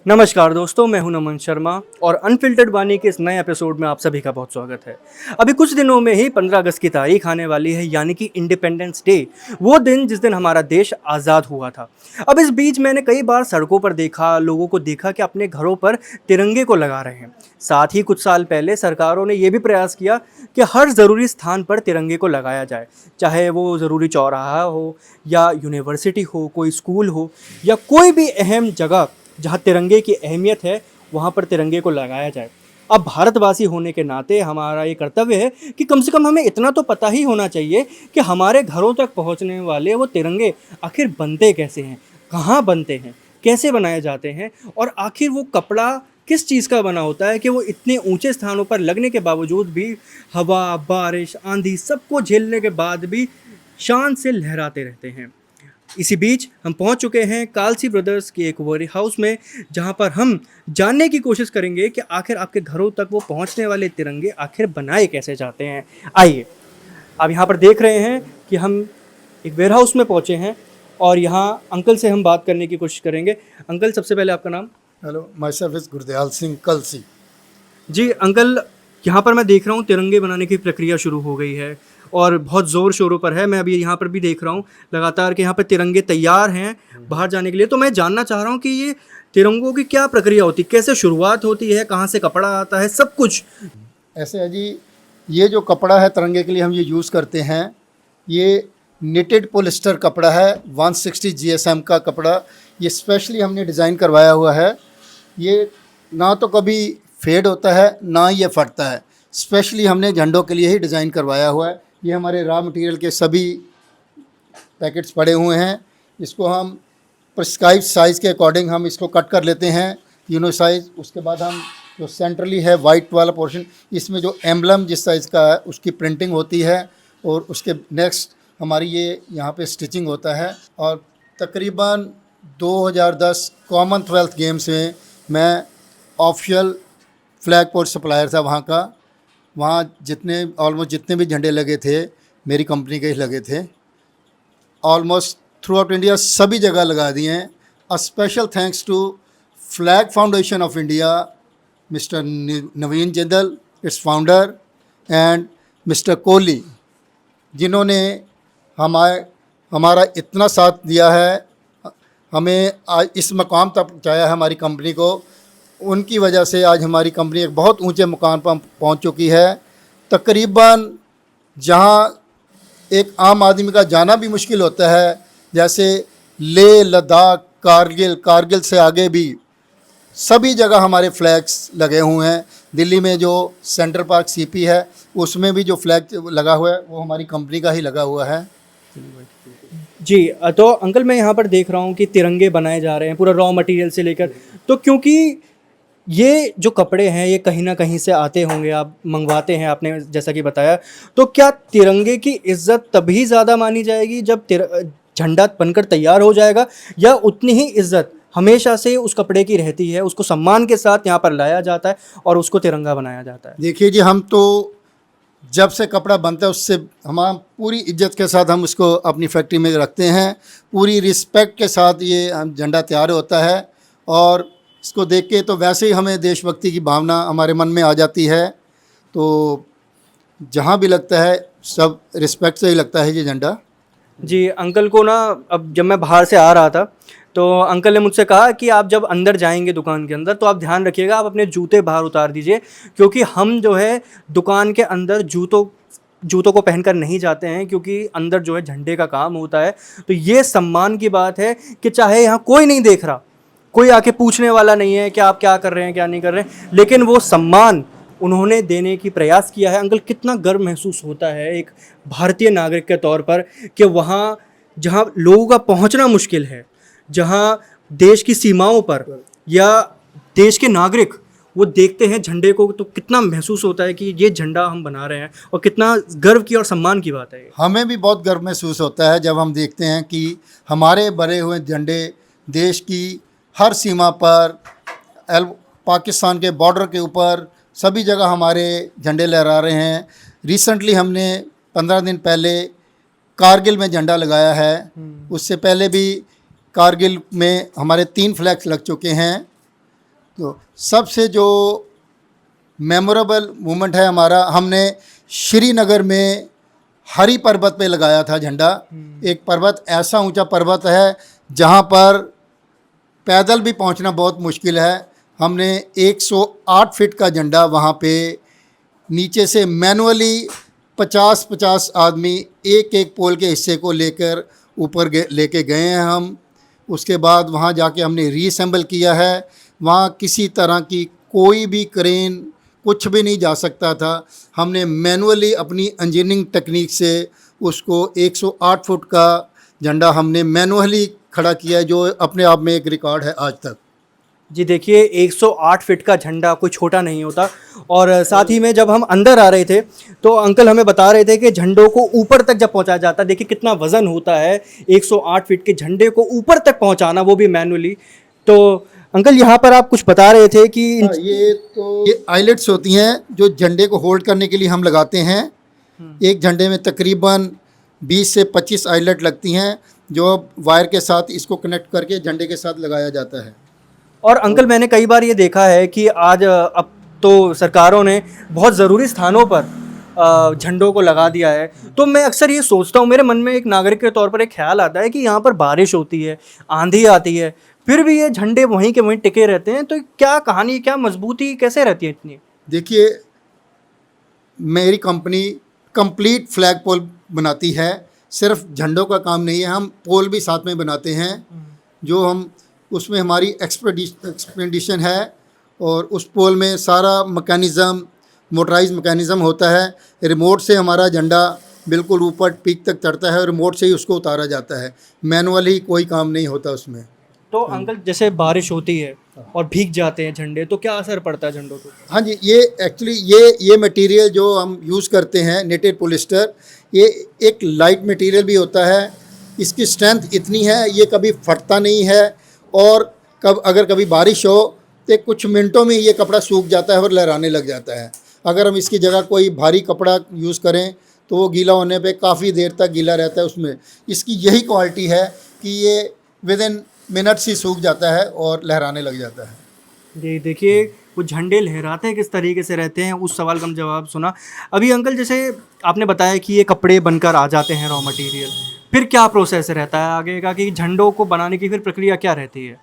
नमस्कार दोस्तों, मैं हूं नमन शर्मा और अनफिल्टर्ड वाणी के इस नए एपिसोड में आप सभी का बहुत स्वागत है। अभी कुछ दिनों में ही 15 अगस्त की तारीख आने वाली है, यानी कि इंडिपेंडेंस डे, वो दिन जिस दिन हमारा देश आज़ाद हुआ था। अब इस बीच मैंने कई बार सड़कों पर देखा, लोगों को देखा कि अपने घरों पर तिरंगे को लगा रहे हैं। साथ ही कुछ साल पहले सरकारों ने ये भी प्रयास किया कि हर ज़रूरी स्थान पर तिरंगे को लगाया जाए, चाहे वो ज़रूरी चौराहा हो या यूनिवर्सिटी हो, कोई स्कूल हो या कोई भी अहम जगह जहाँ तिरंगे की अहमियत है, वहाँ पर तिरंगे को लगाया जाए। अब भारतवासी होने के नाते हमारा ये कर्तव्य है कि कम से कम हमें इतना तो पता ही होना चाहिए कि हमारे घरों तक पहुँचने वाले वो तिरंगे आखिर बनते कैसे हैं, कहाँ बनते हैं, कैसे बनाए जाते हैं और आखिर वो कपड़ा किस चीज़ का बना होता है कि वो इतने ऊंचे स्थानों पर लगने के बावजूद भी हवा, बारिश, आंधी सबको झेलने के बाद भी शान से लहराते रहते हैं। इसी बीच हम पहुंच चुके हैं कालसी ब्रदर्स के एक वेयर हाउस में, जहां पर हम जानने की कोशिश करेंगे कि आखिर आपके घरों तक वो पहुंचने वाले तिरंगे आखिर बनाए कैसे जाते हैं। आइए, आप यहां पर देख रहे हैं कि हम एक वेयर हाउस में पहुंचे हैं और यहां अंकल से हम बात करने की कोशिश करेंगे। अंकल, सबसे पहले आपका नाम? Hello, myself is Gurdayal Singh Kalsi. जी अंकल, यहाँ पर मैं देख रहा हूँ तिरंगे बनाने की प्रक्रिया शुरू हो गई है और बहुत ज़ोर शोरों पर है। मैं अभी यहाँ पर भी देख रहा हूँ लगातार कि यहाँ पर तिरंगे तैयार हैं बाहर जाने के लिए। तो मैं जानना चाह रहा हूँ कि ये तिरंगों की क्या प्रक्रिया होती है, कैसे शुरुआत होती है, कहाँ से कपड़ा आता है, सब कुछ। ऐसे है जी, ये जो कपड़ा है तिरंगे के लिए हम ये यूज़ करते हैं, ये निटेड पोलिस्टर कपड़ा है, 160 GSM का कपड़ा। ये स्पेशली हमने डिज़ाइन करवाया हुआ है। ये ना तो कभी फेड होता है ना ये फटता है। स्पेशली हमने झंडों के लिए ही डिज़ाइन करवाया हुआ है। ये हमारे रॉ मटेरियल के सभी पैकेट्स पड़े हुए हैं। इसको हम प्रिस्क्राइब साइज़ के अकॉर्डिंग हम इसको कट कर लेते हैं, तीनों साइज़। उसके बाद हम जो सेंट्रली है वाइट वाला पोर्शन, इसमें जो एम्बलम जिस साइज़ का है उसकी प्रिंटिंग होती है और उसके नेक्स्ट हमारी ये यहाँ पे स्टिचिंग होता है। और तकरीबन 2010 कॉमनवेल्थ गेम्स में मैं ऑफिशियल फ्लैग पोस्ट सप्लायर था वहाँ का। वहाँ जितने ऑलमोस्ट जितने भी झंडे लगे थे मेरी कंपनी के ही लगे थे। ऑलमोस्ट थ्रू आउट इंडिया सभी जगह लगा दिए हैं। A special thanks to flag foundation of India, mister Naveen Jindal its founder, and mister Kohli, जिन्होंने हमारा इतना साथ दिया है, हमें आज इस मकाम तक पहुँचाया है हमारी कंपनी को। उनकी वजह से आज हमारी कंपनी एक बहुत ऊंचे मुकाम पर पहुंच चुकी है। तकरीबन जहां एक आम आदमी का जाना भी मुश्किल होता है, जैसे लेह, लद्दाख, कारगिल से आगे भी सभी जगह हमारे फ्लैग्स लगे हुए हैं। दिल्ली में जो सेंट्रल पार्क सीपी है उसमें भी जो फ्लैग लगा हुआ है वो हमारी कंपनी का ही लगा हुआ है। जी, तो अंकल मैं यहाँ पर देख रहा हूँ कि तिरंगे बनाए जा रहे हैं पूरा रॉ मटेरियल से लेकर। तो क्योंकि ये जो कपड़े हैं ये कहीं ना कहीं से आते होंगे, आप मंगवाते हैं, आपने जैसा कि बताया, तो क्या तिरंगे की इज्जत तभी ज़्यादा मानी जाएगी जब झंडा बनकर तैयार हो जाएगा, या उतनी ही इज्जत हमेशा से उस कपड़े की रहती है, उसको सम्मान के साथ यहाँ पर लाया जाता है और उसको तिरंगा बनाया जाता है? देखिए जी, हम तो जब से कपड़ा बनता है उससे हम पूरी इज्जत के साथ हम उसको अपनी फैक्ट्री में रखते हैं। पूरी रिस्पेक्ट के साथ ये झंडा तैयार होता है और इसको देख के तो वैसे ही हमें देशभक्ति की भावना हमारे मन में आ जाती है। तो जहाँ भी लगता है सब रिस्पेक्ट से ही लगता है ये झंडा। जी, अंकल को ना, अब जब मैं बाहर से आ रहा था तो अंकल ने मुझसे कहा कि आप जब अंदर जाएंगे दुकान के अंदर तो आप ध्यान रखिएगा, आप अपने जूते बाहर उतार दीजिए, क्योंकि हम जो है दुकान के अंदर जूतों को पहनकर नहीं जाते हैं, क्योंकि अंदर जो है झंडे का काम होता है। तो ये सम्मान की बात है कि चाहे यहाँ कोई नहीं देख रहा, कोई आके पूछने वाला नहीं है कि आप क्या कर रहे हैं, क्या नहीं कर रहे हैं, लेकिन वो सम्मान उन्होंने देने की प्रयास किया है। अंकल, कितना गर्व महसूस होता है एक भारतीय नागरिक के तौर पर कि वहाँ जहाँ लोगों का पहुँचना मुश्किल है, जहाँ देश की सीमाओं पर या देश के नागरिक वो देखते हैं झंडे को, तो कितना महसूस होता है कि ये झंडा हम बना रहे हैं, और कितना गर्व की और सम्मान की बात है ये। हमें भी बहुत गर्व महसूस होता है जब हम देखते हैं कि हमारे बने हुए झंडे देश की हर सीमा पर, पाकिस्तान के बॉर्डर के ऊपर सभी जगह हमारे झंडे लहरा रहे हैं। रिसेंटली हमने 15 दिन पहले कारगिल में झंडा लगाया है। उससे पहले भी कारगिल में हमारे 3 फ्लैग्स लग चुके हैं। तो सबसे जो मेमोरेबल मोमेंट है हमारा, हमने श्रीनगर में हरी पर्वत पे लगाया था झंडा। एक पर्वत, ऐसा ऊंचा पर्वत है जहां पर पैदल भी पहुंचना बहुत मुश्किल है। हमने 108 फीट का झंडा वहां पे नीचे से मैनुअली 50-50 आदमी एक एक पोल के हिस्से को लेकर ऊपर लेके गए हैं हम। उसके बाद वहाँ जाके हमने रीअसेंबल किया है। वहाँ किसी तरह की कोई भी क्रेन कुछ भी नहीं जा सकता था। हमने मैनुअली अपनी इंजीनियरिंग टेक्निक से उसको 108 फुट का झंडा हमने मैनुअली खड़ा किया है, जो अपने आप में एक रिकॉर्ड है आज तक। जी देखिए, 108 फीट का झंडा कोई छोटा नहीं होता। और साथ ही में जब हम अंदर आ रहे थे तो अंकल हमें बता रहे थे कि झंडों को ऊपर तक जब पहुंचाया जाता है, देखिए कितना वज़न होता है 108 फीट के झंडे को ऊपर तक पहुंचाना, वो भी मैनुअली। तो अंकल यहाँ पर आप कुछ बता रहे थे कि ये आइलेट्स होती हैं जो झंडे को होल्ड करने के लिए हम लगाते हैं। एक झंडे में तकरीबन 20 से 25 आइलेट लगती हैं, जो वायर के साथ इसको कनेक्ट करके झंडे के साथ लगाया जाता है। और अंकल मैंने कई बार ये देखा है कि आज अब तो सरकारों ने बहुत ज़रूरी स्थानों पर झंडों को लगा दिया है। तो मैं अक्सर ये सोचता हूँ, मेरे मन में एक नागरिक के तौर पर एक ख्याल आता है कि यहाँ पर बारिश होती है, आंधी आती है, फिर भी ये झंडे वहीं के वहीं टिके रहते हैं। तो क्या कहानी, क्या मजबूती कैसे रहती है इतनी? देखिए, मेरी कंपनी कंप्लीट फ्लैग पोल बनाती है। सिर्फ झंडों का काम नहीं है, हम पोल भी साथ में बनाते हैं। जो हम उसमें हमारी एक्सपेडिशन है और उस पोल में सारा मैकेनिज़्म, मोटराइज मैकेनिज़्म होता है। रिमोट से हमारा झंडा बिल्कुल ऊपर पीक तक चढ़ता है और रिमोट से ही उसको उतारा जाता है। मैनुअली कोई काम नहीं होता उसमें। तो अंकल जैसे बारिश होती है और भीग जाते हैं झंडे, तो क्या असर पड़ता है झंडों को? हाँ जी, ये एक्चुअली ये मटेरियल जो हम यूज़ करते हैं, नेटेड पॉलिस्टर, ये एक लाइट मटेरियल भी होता है। इसकी स्ट्रेंथ इतनी है, ये कभी फटता नहीं है। और अगर कभी बारिश हो तो कुछ मिनटों में ये कपड़ा सूख जाता है और लहराने लग जाता है। अगर हम इसकी जगह कोई भारी कपड़ा यूज़ करें तो वो गीला होने पे काफ़ी देर तक गीला रहता है। उसमें इसकी यही क्वालिटी है कि ये विद इन मिनट्स ही सूख जाता है और लहराने लग जाता है। जी देखिए, वो झंडे लहराते किस तरीके से रहते हैं, उस सवाल का हम जवाब सुना। अभी अंकल जैसे आपने बताया कि ये कपड़े बनकर आ जाते हैं रॉ मटेरियल, फिर क्या प्रोसेस रहता है आगे का, कि झंडों को बनाने की फिर प्रक्रिया क्या रहती है?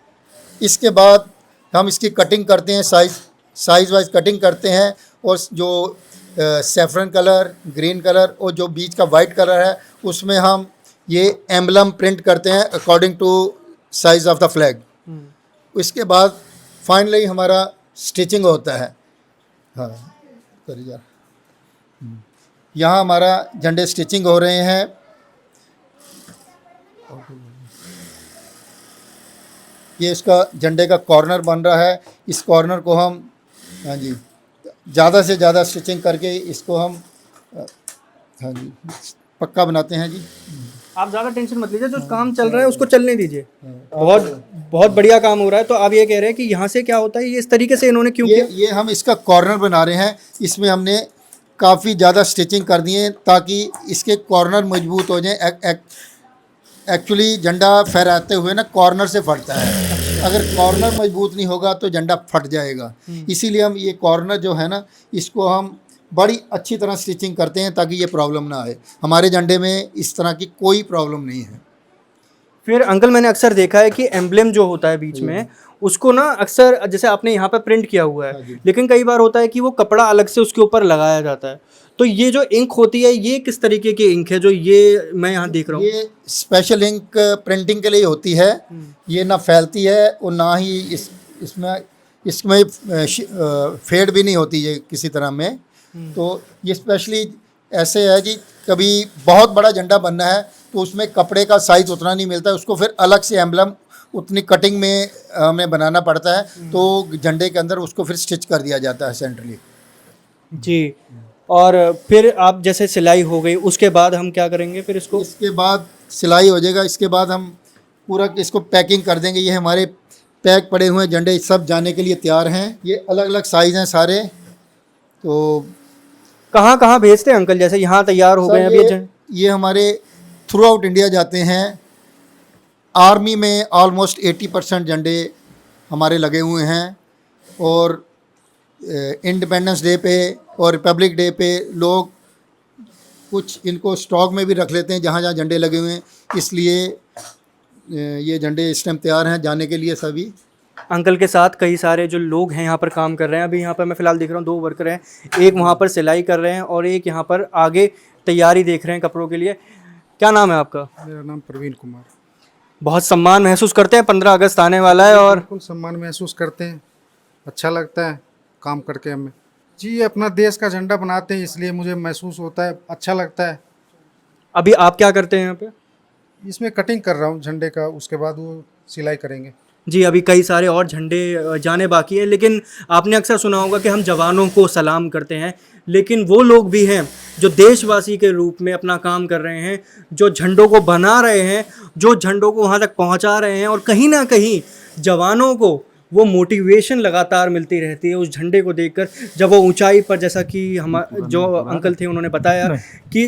इसके बाद हम इसकी कटिंग करते हैं, साइज़ वाइज कटिंग करते हैं। और जो सैफरन कलर, ग्रीन कलर और जो बीच का वाइट कलर है, उसमें हम ये एम्बलम प्रिंट करते हैं according to size of the flag. इसके बाद फाइनली हमारा स्टिचिंग होता है। हाँ करिए यार। यहाँ हमारा झंडे स्टिचिंग हो रहे हैं। ये इसका झंडे का कॉर्नर बन रहा है। इस कॉर्नर को हम, हाँ जी, ज़्यादा से ज़्यादा स्टिचिंग करके इसको हम, हाँ जी, पक्का बनाते हैं जी। आप ज़्यादा टेंशन मत लीजिए, जो काम चल रहा है उसको चलने दीजिए। बहुत बढ़िया काम हो रहा है। तो आप ये कह रहे हैं कि यहाँ से क्या होता है, ये इस तरीके से इन्होंने क्यों किया? ये हम इसका कॉर्नर बना रहे हैं। इसमें हमने काफ़ी ज़्यादा स्टिचिंग कर दी है ताकि इसके कॉर्नर मजबूत हो जाएं। एक्चुअली झंडा फहराते हुए ना कॉर्नर से फटता है। अगर कॉर्नर मजबूत नहीं होगा तो झंडा फट जाएगा। इसीलिए हम ये कॉर्नर जो है ना, इसको हम बड़ी अच्छी तरह स्टिचिंग करते हैं ताकि ये प्रॉब्लम ना आए। हमारे झंडे में इस तरह की कोई प्रॉब्लम नहीं है। फिर अंकल मैंने अक्सर देखा है कि एम्ब्लेम जो होता है बीच में, उसको ना अक्सर जैसे आपने यहाँ पर प्रिंट किया हुआ है, लेकिन कई बार होता है कि वो कपड़ा अलग से उसके ऊपर लगाया जाता है। तो ये जो इंक होती है, ये किस तरीके की इंक है जो ये मैं यहाँ देख रहा हूँ? ये स्पेशल इंक प्रिंटिंग के लिए होती है। ये ना फैलती है और ना ही इसमें फेड भी नहीं होती है किसी तरह में। तो ये स्पेशली ऐसे है कि कभी बहुत बड़ा झंडा बनना है तो उसमें कपड़े का साइज़ उतना नहीं मिलता है, उसको फिर अलग से एम्बलम उतनी कटिंग में हमें बनाना पड़ता है। तो झंडे के अंदर उसको फिर स्टिच कर दिया जाता है सेंट्रली जी। और फिर आप जैसे सिलाई हो गई, उसके बाद हम क्या करेंगे फिर इसको? इसके बाद सिलाई हो जाएगा। इसके बाद हम पूरा इसको पैकिंग कर देंगे। ये हमारे पैक पड़े हुए झंडे सब जाने के लिए तैयार हैं। ये अलग अलग साइज़ हैं सारे। तो कहाँ कहाँ भेजते हैं अंकल? जैसे यहाँ तैयार हो गए हैं अभी ये हमारे थ्रू आउट इंडिया जाते हैं। आर्मी में ऑलमोस्ट 80% झंडे हमारे लगे हुए हैं। और इंडिपेंडेंस डे पे और रिपब्लिक डे पे लोग कुछ इनको स्टॉक में भी रख लेते हैं जहाँ जहाँ झंडे लगे हुए हैं, इसलिए ये झंडे इस टाइम तैयार हैं जाने के लिए सभी। अंकल के साथ कई सारे जो लोग हैं यहाँ पर काम कर रहे हैं। अभी यहाँ पर मैं फ़िलहाल देख रहा हूँ 2 वर्कर हैं, एक वहाँ पर सिलाई कर रहे हैं और एक यहाँ पर आगे तैयारी देख रहे हैं कपड़ों के लिए। क्या नाम है आपका? मेरा नाम प्रवीण कुमार। बहुत सम्मान महसूस करते हैं, 15 अगस्त आने वाला है और बिल्कुल सम्मान महसूस करते हैं, अच्छा लगता है काम करके हमें। जी, अपना देश का झंडा बनाते हैं इसलिए मुझे महसूस होता है, अच्छा लगता है। अभी आप क्या करते हैं यहाँ पे? इसमें कटिंग कर रहा हूँ झंडे का, उसके बाद वो सिलाई करेंगे। जी, अभी कई सारे और झंडे जाने बाकी हैं, लेकिन आपने अक्सर सुना होगा कि हम जवानों को सलाम करते हैं, लेकिन वो लोग भी हैं जो देशवासी के रूप में अपना काम कर रहे हैं, जो झंडों को बना रहे हैं, जो झंडों को वहाँ तक पहुँचा रहे हैं और कहीं ना कहीं जवानों को वो मोटिवेशन लगातार मिलती रहती है उस झंडे को देखकर। जब वो ऊंचाई पर, जैसा कि हम जो अंकल थे उन्होंने बताया कि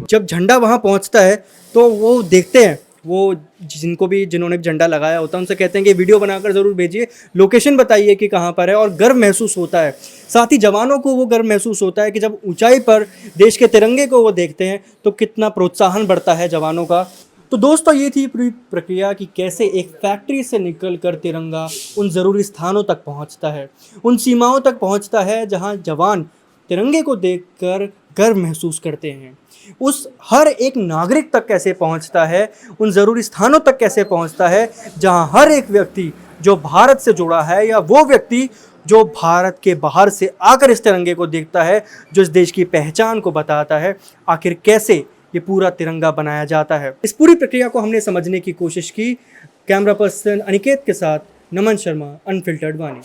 जब झंडा वहाँ पहुँचता है तो वो देखते हैं, वो जिन्होंने झंडा लगाया होता है उनसे कहते हैं कि वीडियो बनाकर ज़रूर भेजिए, लोकेशन बताइए कि कहाँ पर है, और गर्व महसूस होता है। साथ ही जवानों को वो गर्व महसूस होता है कि जब ऊंचाई पर देश के तिरंगे को वो देखते हैं तो कितना प्रोत्साहन बढ़ता है जवानों का। तो दोस्तों, ये थी पूरी प्रक्रिया कि कैसे एक फैक्ट्री से निकलकर तिरंगा उन ज़रूरी स्थानों तक पहुंचता है, उन सीमाओं तक पहुंचता है जहां जवान तिरंगे को देखकर गर्व महसूस करते हैं। उस हर एक नागरिक तक कैसे पहुंचता है, उन ज़रूरी स्थानों तक कैसे पहुंचता है जहां हर एक व्यक्ति जो भारत से जुड़ा है या वो व्यक्ति जो भारत के बाहर से आकर इस तिरंगे को देखता है, जो इस देश की पहचान को बताता है, आखिर कैसे ये पूरा तिरंगा बनाया जाता है। इस पूरी प्रक्रिया को हमने समझने की कोशिश की। कैमरा पर्सन अनिकेत के साथ नमन शर्मा, अनफिल्टर्ड वाणी।